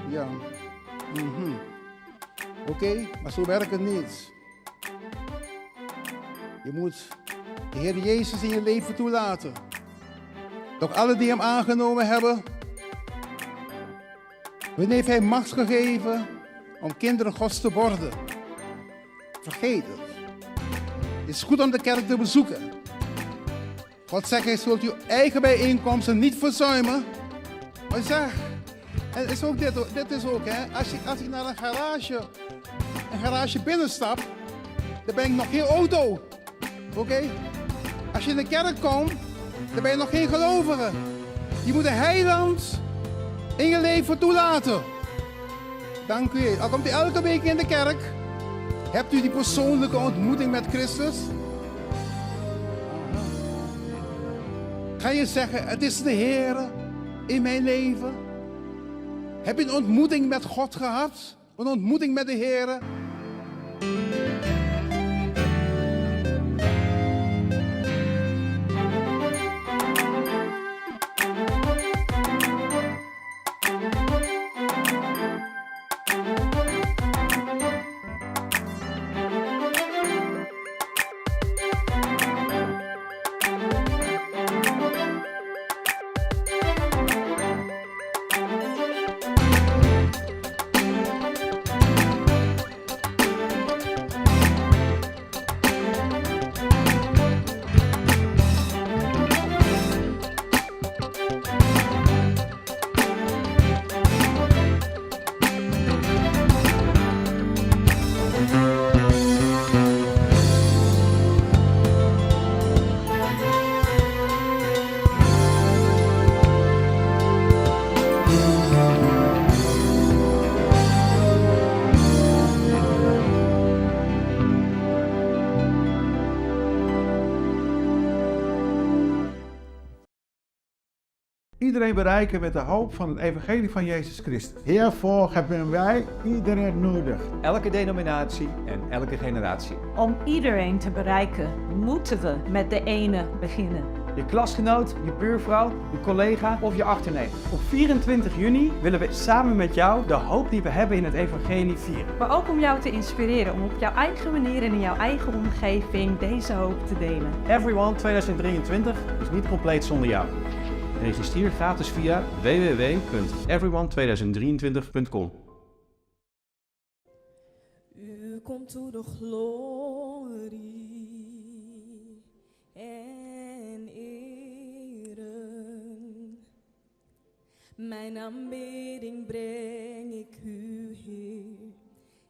Ja. Oké, maar zo werkt het niet. Je moet de Heer Jezus in je leven toelaten. Doch alle die hem aangenomen hebben, hun heeft hij macht gegeven om kinderen Gods te worden. Vergeet het. Het is goed om de kerk te bezoeken. God zegt, hij zult uw eigen bijeenkomsten niet verzuimen. Maar zeg, en is ook dit is ook, hè, als ik naar een garage binnenstap, dan ben ik nog geen auto. Oké? Als je in de kerk komt, dan ben je nog geen gelovige. Je moet de heiland in je leven toelaten. Dank u. Al komt u elke week in de kerk, hebt u die persoonlijke ontmoeting met Christus? Ga je zeggen, het is de Heer in mijn leven? Heb je een ontmoeting met God gehad? Een ontmoeting met de Heer? Iedereen bereiken met de hoop van het evangelie van Jezus Christus. Hiervoor hebben wij iedereen nodig. Elke denominatie en elke generatie. Om iedereen te bereiken, moeten we met de ene beginnen. Je klasgenoot, je buurvrouw, je collega of je achterneef. Op 24 juni willen we samen met jou de hoop die we hebben in het evangelie vieren. Maar ook om jou te inspireren om op jouw eigen manier en in jouw eigen omgeving deze hoop te delen. Everyone 2023 is niet compleet zonder jou. Registreer gratis via www.everyone2023.com. U komt toe de glorie en eren. Mijn aanbidding breng ik u, Heer.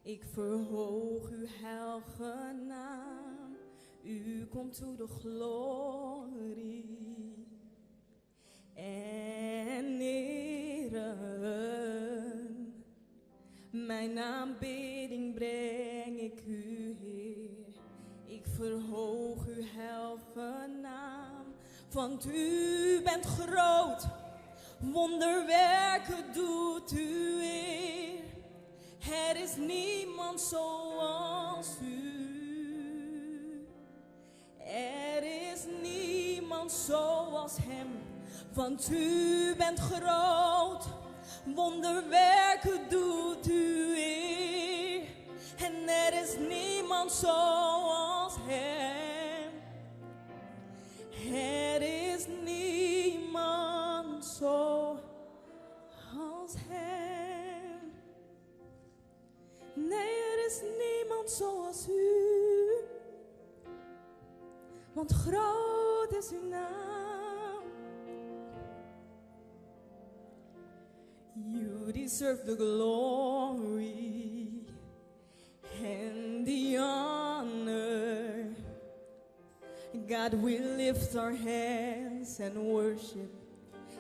Ik verhoog uw heilige naam. U komt toe de glorie en eren. Mijn aanbidding breng ik u, Heer. Ik verhoog uw heilige naam. Want u bent groot, wonderwerken doet u, Heer. Er is niemand zoals u. Er is niemand zoals hem. Want u bent groot, wonderwerken doet u, Heer. En er is niemand zoals hem. Er is niemand zoals hem. Nee, er is niemand zoals u. Want groot is uw naam. You deserve the glory and the honor. God, we lift our hands and worship.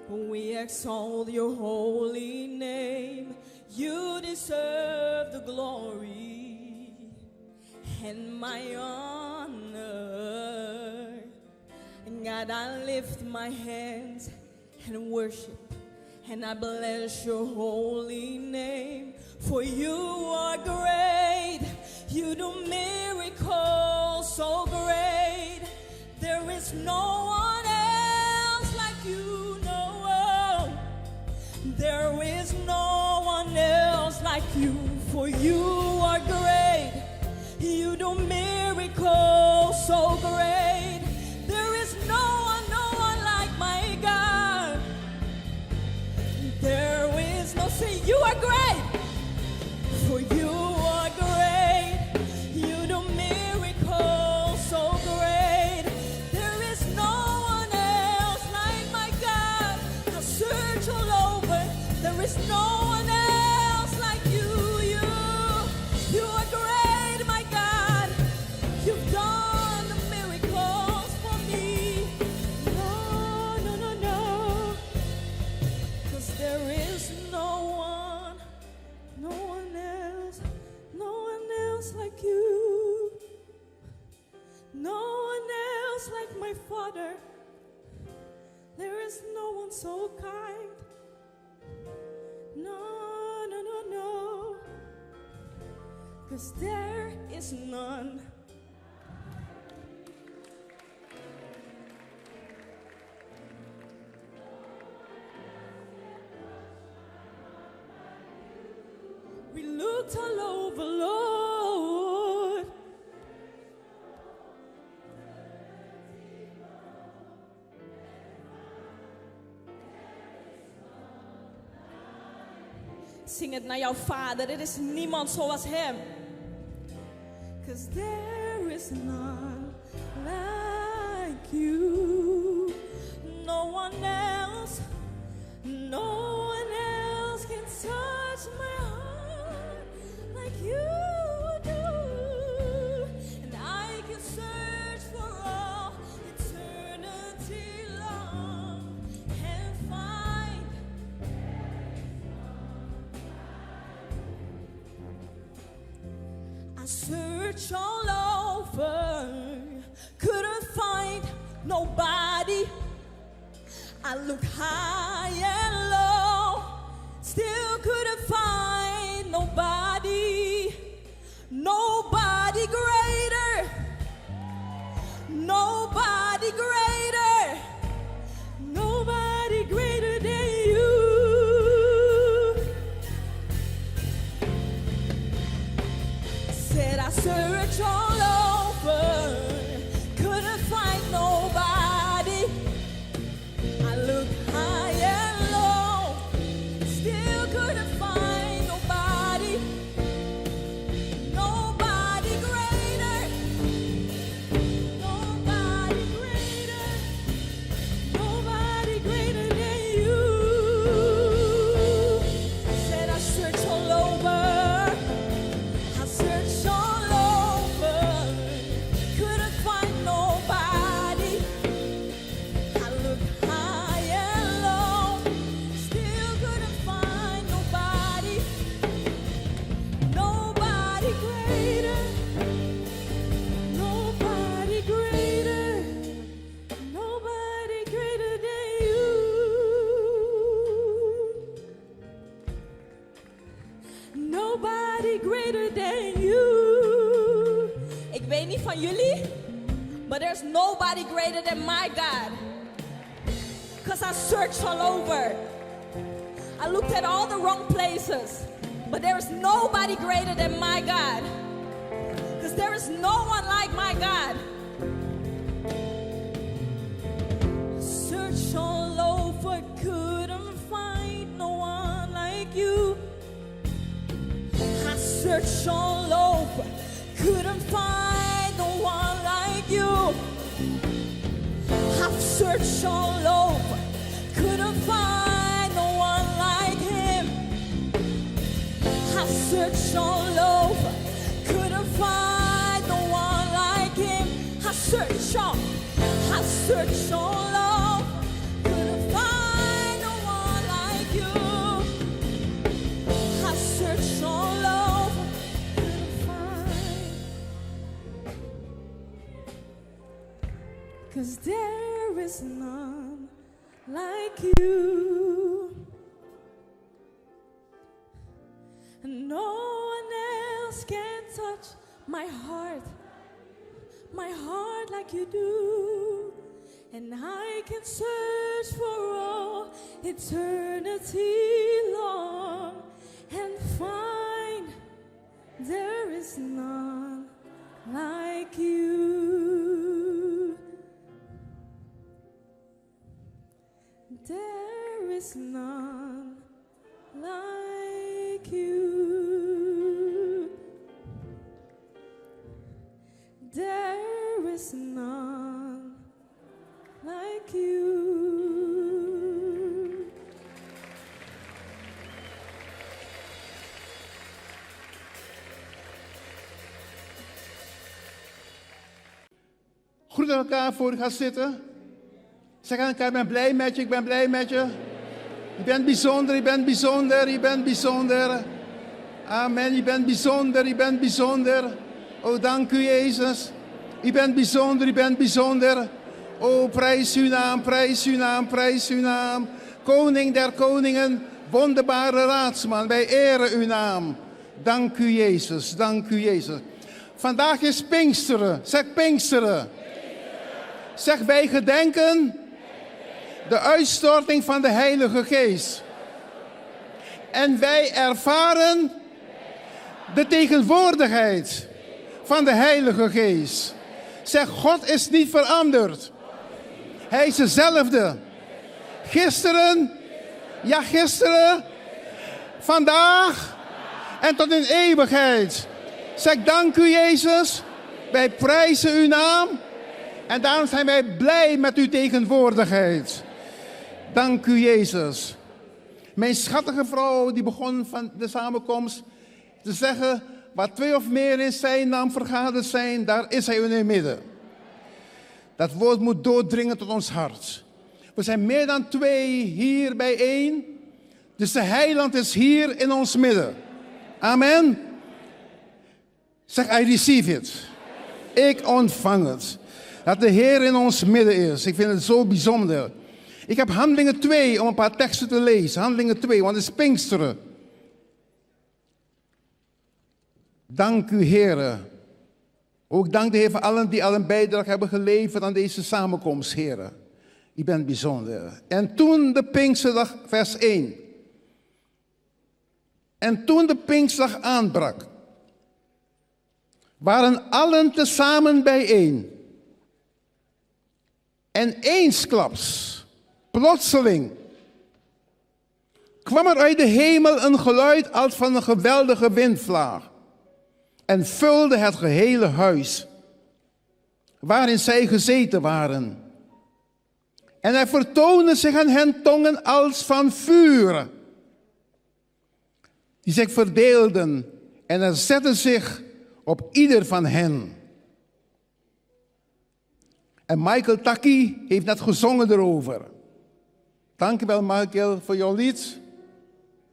We exalt your holy name. You deserve the glory and my honor. God, I lift my hands and worship. And I bless your holy name, for you are great. You do miracles so great. There is no one else like you, no. There is no one you are great. You do miracles so great. There is no one like my God. There is no say you are great. For you are great. You do miracles so great. There is no one else like my God. I search all over. There is no one else like you. You are great, my God. You've done the miracles for me. No, no, no, no. 'Cause there is no one else like you. No one else like my Father. There is no one so kind. No, no, no, no. 'Cause there is none. We looked all over, Lord. Zing het naar jouw Vader. Er is niemand zoals Hem. 'Cause there is none like you. No one else can touch my heart like you do. And I can search for all eternity long and find. I search all over, couldn't find nobody. I look high and low, still couldn't find nobody. Nobody greater, nobody greater, nobody greater than you. Said I search all over, couldn't find nobody. I looked high and low, still couldn't find nobody. Nobody greater, nobody greater, nobody greater than you. Said I searched all over, I searched all over, couldn't find nobody. I looked high and low, still couldn't find nobody. Nobody greater, nobody greater, nobody greater than you. Nobody greater than you. Ik weet niet van jullie, but there's nobody greater than my God. 'Cause I searched all over. I looked at all the wrong places, but there is nobody greater than my God. 'Cause there is no one like my God. Searched all over, couldn't find no one like you. I searched all over, couldn't find no one like you. I've searched all over, couldn't find no one like Him. I've searched all over, couldn't find no one like Him. I searched all over, couldn't find no one like you. I searched all over, couldn't find. 'Cause there is none like you. No one else can touch my heart like you do. And I can search for all eternity long and find. is none like you. There is none like you. Groet elkaar voor u gaat zitten. Zeg aan elkaar, ik ben blij met je, ik ben blij met je. Je bent bijzonder, je bent bijzonder, je bent bijzonder. Amen, je bent bijzonder, je bent bijzonder. Oh, dank u Jezus. Je bent bijzonder, je bent bijzonder. Oh, prijs uw naam, prijs uw naam, prijs uw naam. Koning der koningen, wonderbare raadsman, wij eren uw naam. Dank u Jezus, dank u Jezus. Vandaag is Pinksteren, zeg Pinksteren. Zeg, wij gedenken de uitstorting van de Heilige Geest. En wij ervaren de tegenwoordigheid van de Heilige Geest. Zeg, God is niet veranderd. Hij is dezelfde. Gisteren, ja gisteren, vandaag en tot in eeuwigheid. Zeg, dank u Jezus. Wij prijzen uw naam. En daarom zijn wij blij met uw tegenwoordigheid. Dank u Jezus. Mijn schattige vrouw die begon van de samenkomst te zeggen, waar 2 of meer in zijn naam vergaderd zijn, daar is hij in het midden. Dat woord moet doordringen tot ons hart. We zijn meer dan 2 hier bijeen. Dus de heiland is hier in ons midden. Amen. Zeg, I receive it. Ik ontvang het. Dat de Heer in ons midden is. Ik vind het zo bijzonder. Ik heb Handelingen 2 om een paar teksten te lezen. Handelingen 2, want het is Pinksteren. Dank u, Heer. Ook dank de Heer voor allen die al een bijdrage hebben geleverd aan deze samenkomst, Heer. U bent bijzonder. En toen de Pinksterdag, vers 1. En toen de Pinksterdag aanbrak, waren allen tezamen bijeen. En eensklaps, plotseling, kwam er uit de hemel een geluid als van een geweldige windvlaag en vulde het gehele huis waarin zij gezeten waren. En er vertoonden zich aan hen tongen als van vuur, die zich verdeelden en er zetten zich op ieder van hen. En Michael Taki heeft net gezongen erover. Dank je wel, Michael, voor jouw lied.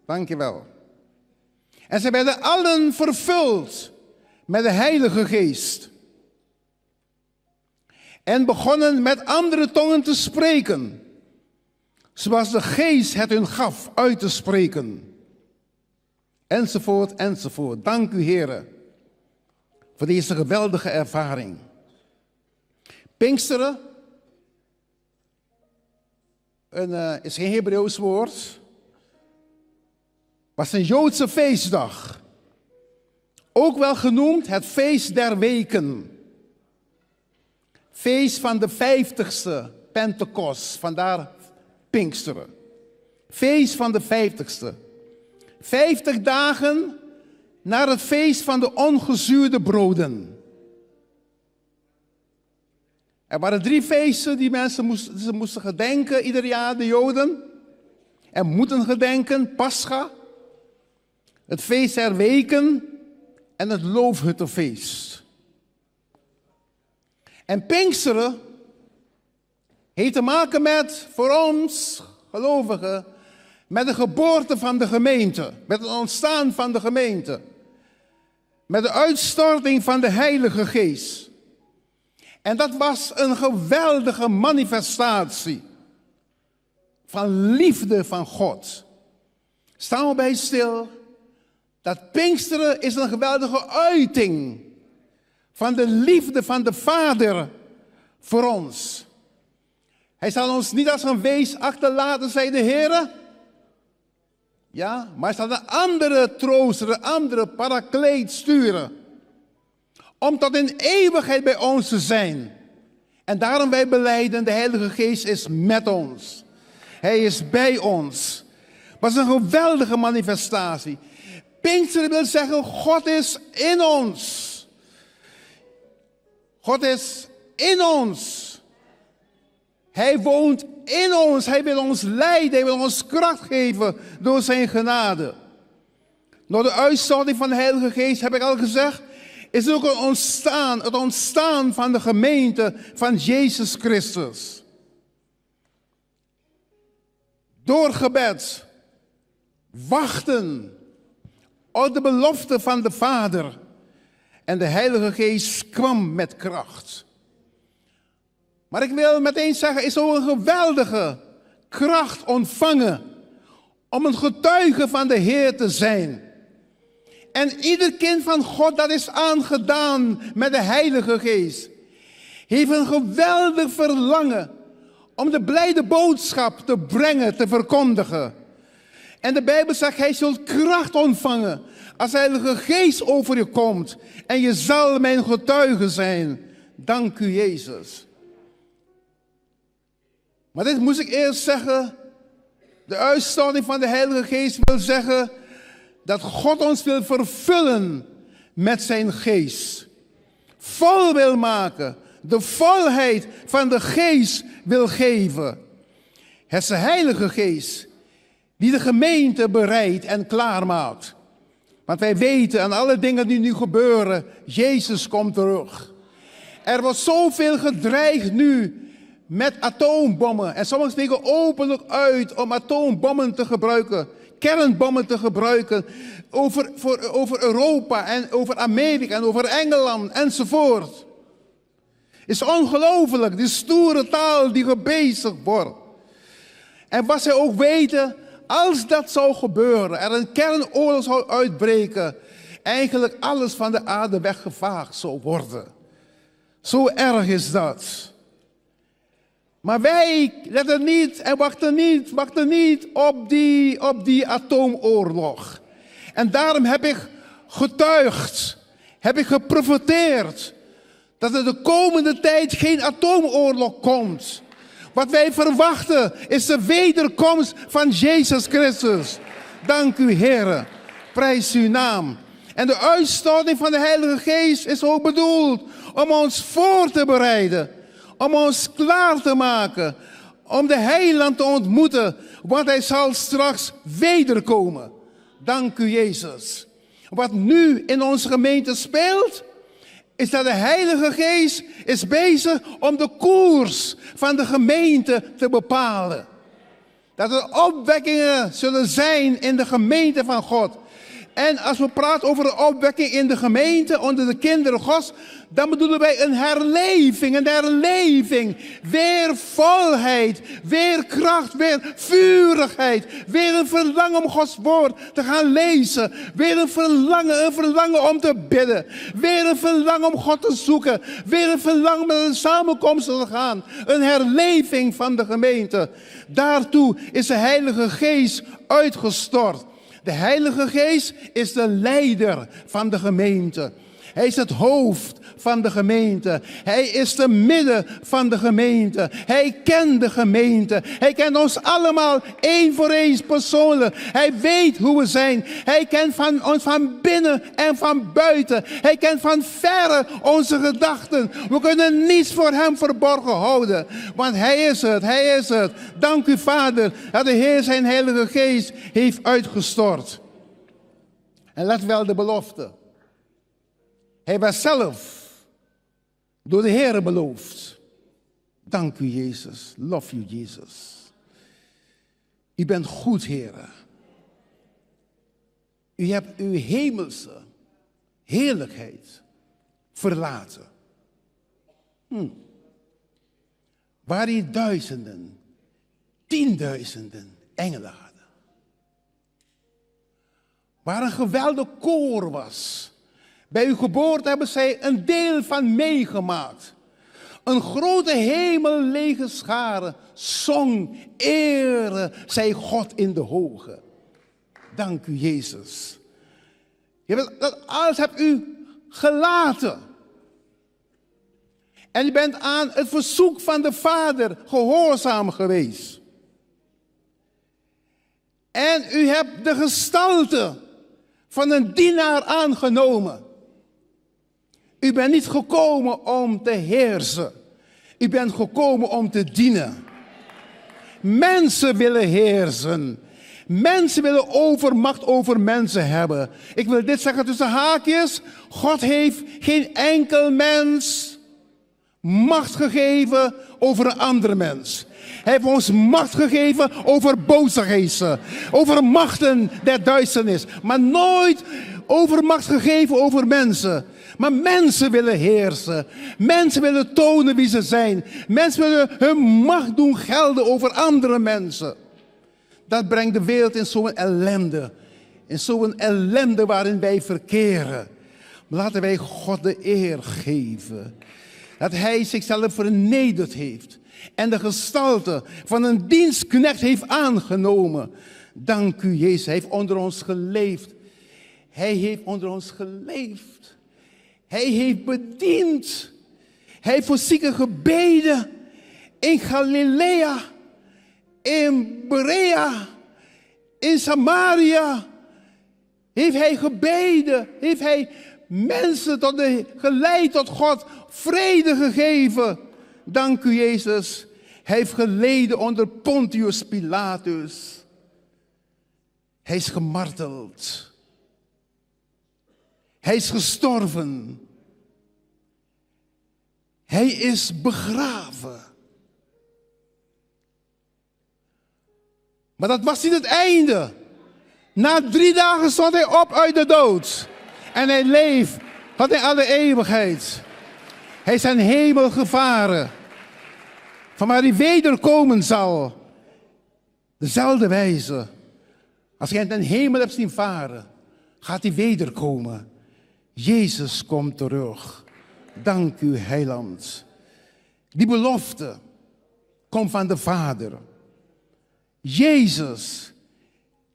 Dank je wel. En ze werden allen vervuld met de Heilige Geest. En begonnen met andere tongen te spreken, zoals de Geest het hun gaf uit te spreken. Enzovoort, enzovoort. Dank u, Heer, voor deze geweldige ervaring. Pinksteren is geen Hebreeuws woord, was een Joodse feestdag. Ook wel genoemd het feest der weken. Feest van de 50ste Pentecost, vandaar Pinksteren. Feest van de 50ste. 50 dagen na het feest van de ongezuurde broden. Er waren 3 feesten die mensen moesten gedenken ieder jaar, de Joden. En moeten gedenken, Pascha, het feest der weken en het loofhuttenfeest. En Pinksteren heeft te maken met, voor ons gelovigen, met de geboorte van de gemeente, met het ontstaan van de gemeente, met de uitstorting van de Heilige Geest. En dat was een geweldige manifestatie van liefde van God. Staan we bij stil dat Pinksteren is een geweldige uiting van de liefde van de Vader voor ons. Hij zal ons niet als een wees achterlaten, zei de Heer. Ja, maar hij zal een andere trooster, een andere parakleet sturen. Om tot in eeuwigheid bij ons te zijn. En daarom wij belijden, de Heilige Geest is met ons. Hij is bij ons. Maar het is een geweldige manifestatie. Pinksteren wil zeggen, God is in ons. God is in ons. Hij woont in ons. Hij wil ons leiden. Hij wil ons kracht geven door zijn genade. Door de uitstorting van de Heilige Geest, heb ik al gezegd, is het ook het ontstaan van de gemeente van Jezus Christus. Door gebed, wachten op de belofte van de Vader. En de Heilige Geest kwam met kracht. Maar ik wil meteen zeggen, is ook een geweldige kracht ontvangen om een getuige van de Heer te zijn. En ieder kind van God dat is aangedaan met de Heilige Geest, heeft een geweldig verlangen om de blijde boodschap te brengen, te verkondigen. En de Bijbel zegt, hij zult kracht ontvangen als de Heilige Geest over je komt. En je zal mijn getuige zijn. Dank u, Jezus. Maar dit moest ik eerst zeggen. De uitstorting van de Heilige Geest wil zeggen dat God ons wil vervullen met zijn geest. Vol wil maken. De volheid van de geest wil geven. Het is de Heilige Geest die de gemeente bereidt en klaarmaakt. Want wij weten aan alle dingen die nu gebeuren, Jezus komt terug. Er wordt zoveel gedreigd nu met atoombommen. En sommigen spreken openlijk uit om atoombommen te gebruiken. Kernbommen te gebruiken over Europa en over Amerika en over Engeland enzovoort. Het is ongelooflijk, die stoere taal die gebezigd wordt. En wat zij ook weten, als dat zou gebeuren, er een kernoorlog zou uitbreken, eigenlijk alles van de aarde weggevaagd zou worden. Zo erg is dat. Maar wij letten niet en wachten niet op die atoomoorlog. En daarom heb ik getuigd, heb ik geprofeteerd, dat er de komende tijd geen atoomoorlog komt. Wat wij verwachten is de wederkomst van Jezus Christus. Dank u, Heer. Prijs uw naam. En de uitstorting van de Heilige Geest is ook bedoeld om ons voor te bereiden. Om ons klaar te maken. Om de Heiland te ontmoeten. Want hij zal straks wederkomen. Dank u, Jezus. Wat nu in onze gemeente speelt, is dat de Heilige Geest is bezig om de koers van de gemeente te bepalen. Dat er opwekkingen zullen zijn in de gemeente van God. En als we praten over de opwekking in de gemeente, onder de kinderen Gods, dan bedoelen wij een herleving. Weer volheid, weer kracht, weer vurigheid. Weer een verlangen om Gods woord te gaan lezen. Weer een verlangen om te bidden. Weer een verlangen om God te zoeken. Weer een verlangen om naar een samenkomst te gaan. Een herleving van de gemeente. Daartoe is de Heilige Geest uitgestort. De Heilige Geest is de leider van de gemeente. Hij is het hoofd van de gemeente. Hij is de midden van de gemeente. Hij kent de gemeente. Hij kent ons allemaal één voor één persoonlijk. Hij weet hoe we zijn. Hij kent ons van binnen en van buiten. Hij kent van verre onze gedachten. We kunnen niets voor hem verborgen houden. Want hij is het. Hij is het. Dank u, Vader, dat de Heer zijn Heilige Geest heeft uitgestort. En let wel de belofte. Hij was zelf door de Heer beloofd. Dank u, Jezus. Love you, Jezus. U bent goed, Heer. U hebt uw hemelse heerlijkheid verlaten. Waar u duizenden, tienduizenden engelen hadden. Waar een geweldig koor was. Bij uw geboorte hebben zij een deel van meegemaakt. Een grote hemel lege schare zong, ere zij God in de hoge. Dank u, Jezus. Dat alles hebt u gelaten. En u bent aan het verzoek van de Vader gehoorzaam geweest. En u hebt de gestalte van een dienaar aangenomen. U bent niet gekomen om te heersen. U bent gekomen om te dienen. Mensen willen heersen. Mensen willen overmacht over mensen hebben. Ik wil dit zeggen tussen haakjes. God heeft geen enkel mens macht gegeven over een andere mens. Hij heeft ons macht gegeven over boze geesten. Over machten der duisternis. Maar nooit overmacht gegeven over mensen. Maar mensen willen heersen. Mensen willen tonen wie ze zijn. Mensen willen hun macht doen gelden over andere mensen. Dat brengt de wereld in zo'n ellende. In zo'n ellende waarin wij verkeren. Laten wij God de eer geven. Dat hij zichzelf vernederd heeft. En de gestalte van een dienstknecht heeft aangenomen. Dank u, Jezus. Hij heeft onder ons geleefd. Hij heeft onder ons geleefd. Hij heeft bediend. Hij heeft voor zieken gebeden. In Galilea. In Berea. In Samaria. Heeft hij gebeden. Heeft hij mensen geleid tot God. Vrede gegeven. Dank u, Jezus. Hij heeft geleden onder Pontius Pilatus. Hij is gemarteld. Hij is gestorven. Hij is begraven. Maar dat was niet het einde. Na 3 dagen stond hij op uit de dood. En hij leeft tot in alle eeuwigheid. Hij is aan hemel gevaren. Van waar hij wederkomen zal. Dezelfde wijze. Als jij ten hemel hebt zien varen, gaat hij wederkomen. Jezus komt terug. Dank u, heiland. Die belofte komt van de Vader. Jezus,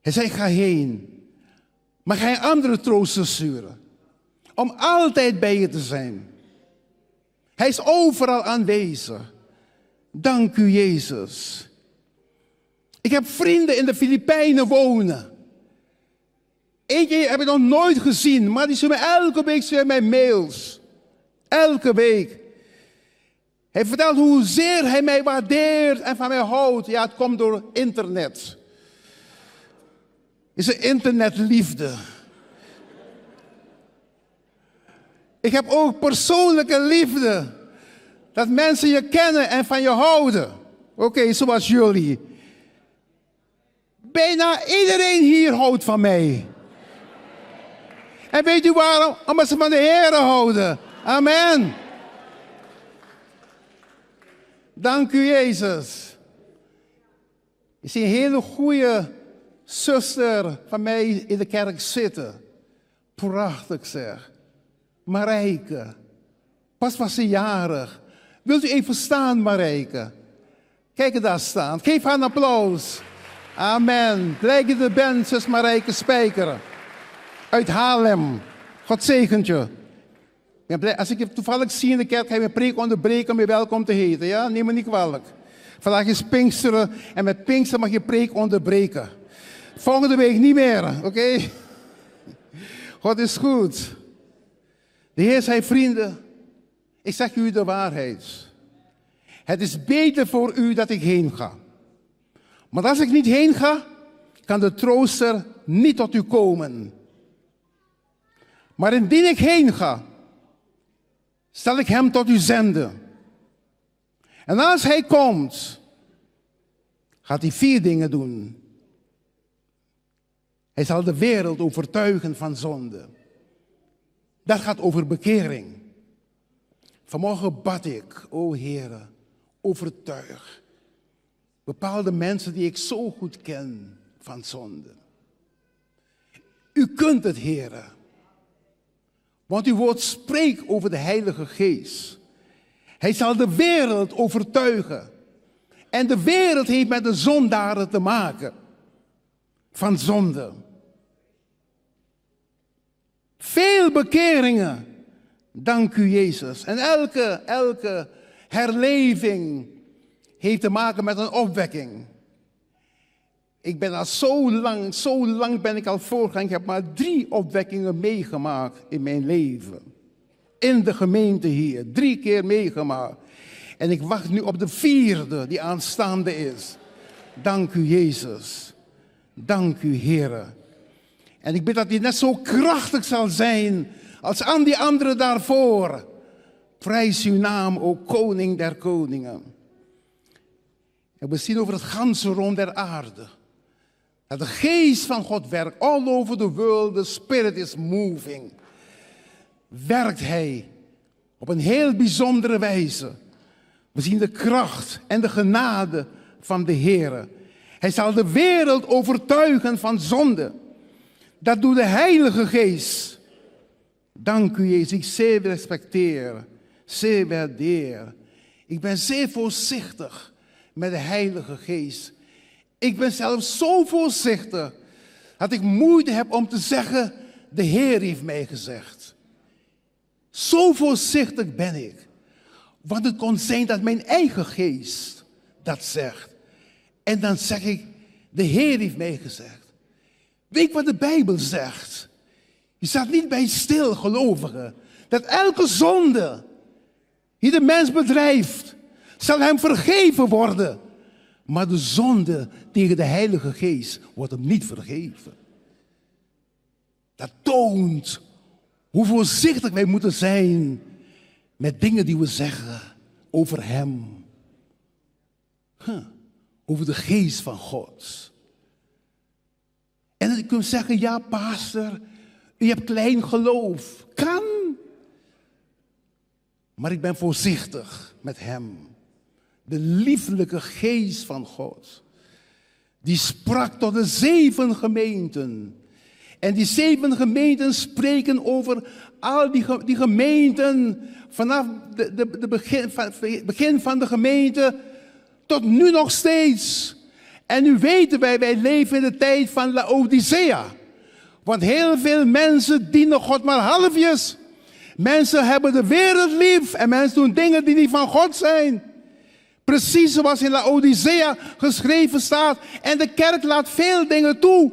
hij zei, ga heen. Maar ga je andere troosters sturen. Om altijd bij je te zijn. Hij is overal aanwezig. Dank u, Jezus. Ik heb vrienden in de Filipijnen wonen. Eentje heb ik nog nooit gezien, maar die stuurt mij elke week mij mails. Elke week. Hij vertelt hoezeer hij mij waardeert en van mij houdt. Ja, het komt door internet. Is een internetliefde. Ik heb ook persoonlijke liefde. Dat mensen je kennen en van je houden. Oké, zoals jullie. Bijna iedereen hier houdt van mij. En weet u waarom? Omdat ze van de Heer houden. Amen. Dank u, Jezus. Ik zie een hele goede zuster van mij in de kerk zitten. Prachtig zeg. Marijke. Pas was ze jarig. Wilt u even staan, Marijke? Kijk er daar staan. Geef haar een applaus. Amen. Blij dat je er bent, zus Marijke Spijker. Uit Haarlem. God zegent je. Ik ben blij. Als ik je toevallig zie in de kerk, ga je mijn preek onderbreken om je welkom te heten. Ja? Neem me niet kwalijk. Vandaag is Pinksteren en met Pinksteren mag je preek onderbreken. Volgende week niet meer, oké? God is goed. De Heer zei, vrienden, ik zeg u de waarheid. Het is beter voor u dat ik heen ga. Maar als ik niet heen ga, kan de trooster niet tot u komen. Maar indien ik heen ga, zal ik hem tot u zenden. En als hij komt, gaat hij 4 dingen doen. Hij zal de wereld overtuigen van zonde. Dat gaat over bekering. Vanmorgen bad ik, o Heere, overtuig bepaalde mensen die ik zo goed ken van zonde. U kunt het, Heere. Want uw woord spreekt over de Heilige Geest. Hij zal de wereld overtuigen. En de wereld heeft met de zondaren te maken. Van zonde. Veel bekeringen. Dank u, Jezus. En elke herleving heeft te maken met een opwekking. Ik ben al zo lang ben ik al voorgegaan. Ik heb maar 3 opwekkingen meegemaakt in mijn leven. In de gemeente hier. 3 keer meegemaakt. En ik wacht nu op de 4e die aanstaande is. Dank u, Jezus. Dank u, Heere. En ik bid dat die net zo krachtig zal zijn als aan die anderen daarvoor. Prijs uw naam, o koning der koningen. En we zien over het ganse rond der aarde. Dat de geest van God werkt. All over the world, the spirit is moving. Werkt hij op een heel bijzondere wijze. We zien de kracht en de genade van de Heer. Hij zal de wereld overtuigen van zonde. Dat doet de Heilige Geest. Dank u, Jezus. Ik zeer respecteer, zeer waardeer. Ik ben zeer voorzichtig met de Heilige Geest. Ik ben zelfs zo voorzichtig dat ik moeite heb om te zeggen, de Heer heeft mij gezegd. Zo voorzichtig ben ik. Want het kon zijn dat mijn eigen geest dat zegt. En dan zeg ik, de Heer heeft mij gezegd. Weet je wat de Bijbel zegt? Je staat niet bij stil, gelovigen. Dat elke zonde die de mens bedrijft, zal hem vergeven worden. Maar de zonde tegen de Heilige Geest wordt hem niet vergeven. Dat toont hoe voorzichtig wij moeten zijn met dingen die we zeggen over hem. Over de geest van God. En je kunt zeggen, ja pastor, u hebt klein geloof. Kan. Maar ik ben voorzichtig met hem. De lieflijke geest van God. Die sprak tot de 7 gemeenten. En die 7 gemeenten spreken over al die gemeenten. Vanaf het begin van de gemeente tot nu nog steeds. En nu weten wij leven in de tijd van Laodicea. Want heel veel mensen dienen God maar halfjes. Mensen hebben de wereld lief en mensen doen dingen die niet van God zijn. Precies zoals in Laodicea geschreven staat. En de kerk laat veel dingen toe.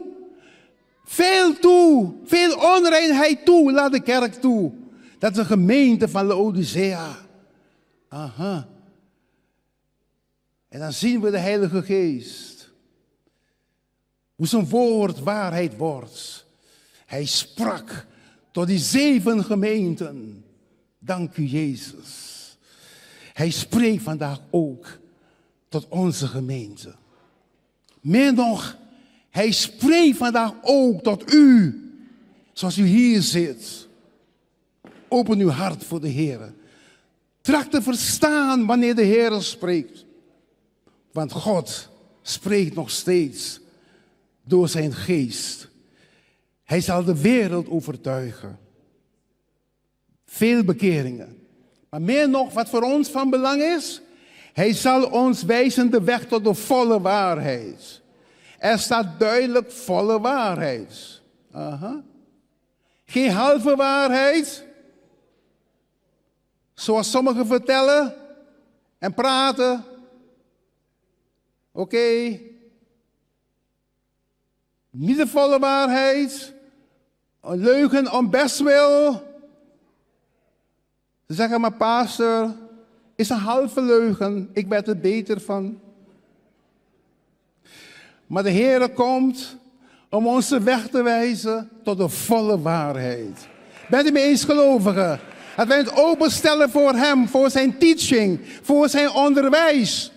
Veel onreinheid toe, laat de kerk toe. Dat is een gemeente van Laodicea. Aha. En dan zien we de Heilige Geest. Hoe zijn woord waarheid wordt. Hij sprak tot die 7 gemeenten. Dank u, Jezus. Hij spreekt vandaag ook tot onze gemeente. Meer nog, hij spreekt vandaag ook tot u. Zoals u hier zit. Open uw hart voor de Heer. Tracht te verstaan wanneer de Heer spreekt. Want God spreekt nog steeds door zijn geest. Hij zal de wereld overtuigen. Veel bekeringen. Maar meer nog, wat voor ons van belang is, hij zal ons wijzen de weg tot de volle waarheid. Er staat duidelijk volle waarheid. Aha. Geen halve waarheid. Zoals sommigen vertellen en praten. Oké. Niet de volle waarheid. Een leugen om bestwil. Ze zeggen maar, pastor, is een halve leugen. Ik werd er beter van. Maar de Heer komt om ons de weg te wijzen tot de volle waarheid. Bent u mee eens, gelovigen? Dat wij het openstellen voor hem, voor zijn teaching, voor zijn onderwijs.